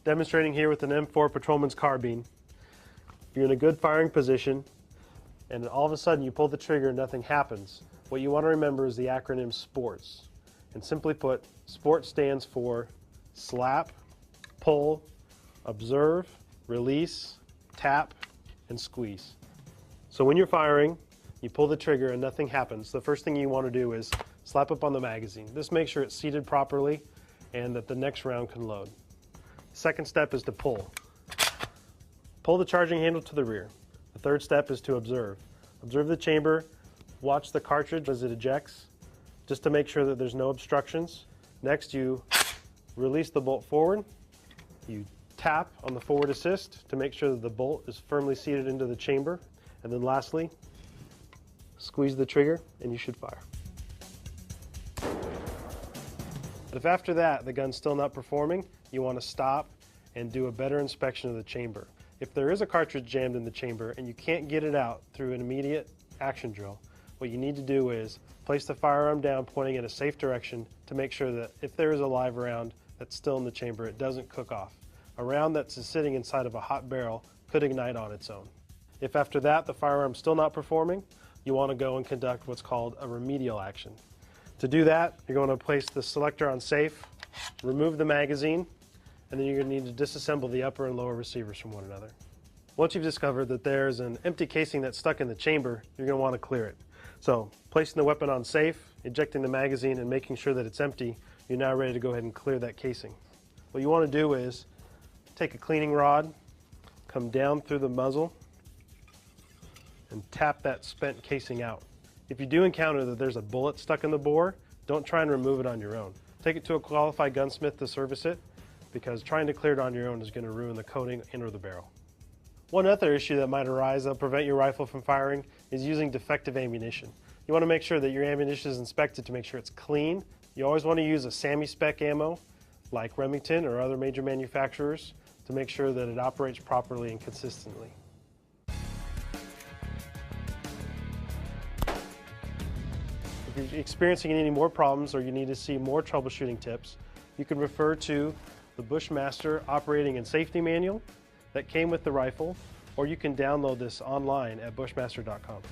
Demonstrating here with an M4 Patrolman's carbine. You're in a good firing position, and all of a sudden you pull the trigger and nothing happens. What you want to remember is the acronym SPORTS. And simply put, SPORT stands for slap, pull, observe, release, tap, and squeeze. So when you're firing, you pull the trigger and nothing happens. The first thing you want to do is slap up on the magazine. This makes sure it's seated properly and that the next round can load. Second step is to pull. Pull the charging handle to the rear. The third step is to observe. Observe the chamber, watch the cartridge as it ejects, just to make sure that there's no obstructions. Next, you release the bolt forward. You tap on the forward assist to make sure that the bolt is firmly seated into the chamber. And then lastly, squeeze the trigger and you should fire. But if after that the gun's still not performing, you want to stop and do a better inspection of the chamber. If there is a cartridge jammed in the chamber and you can't get it out through an immediate action drill, what you need to do is place the firearm down pointing in a safe direction to make sure that if there is a live round that's still in the chamber, it doesn't cook off. A round that's sitting inside of a hot barrel could ignite on its own. If after that the firearm's still not performing, you want to go and conduct what's called a remedial action. To do that, you're going to place the selector on safe, remove the magazine, and then you're going to need to disassemble the upper and lower receivers from one another. Once you've discovered that there's an empty casing that's stuck in the chamber, you're going to want to clear it. So, placing the weapon on safe, ejecting the magazine, and making sure that it's empty, you're now ready to go ahead and clear that casing. What you want to do is take a cleaning rod, come down through the muzzle, and tap that spent casing out. If you do encounter that there's a bullet stuck in the bore, don't try and remove it on your own. Take it to a qualified gunsmith to service it, because trying to clear it on your own is going to ruin the coating and or the barrel. One other issue that might arise that'll prevent your rifle from firing is using defective ammunition. You want to make sure that your ammunition is inspected to make sure it's clean. You always want to use a SAMI spec ammo like Remington or other major manufacturers to make sure that it operates properly and consistently. If you're experiencing any more problems or you need to see more troubleshooting tips, you can refer to the Bushmaster Operating and Safety Manual that came with the rifle, or you can download this online at bushmaster.com.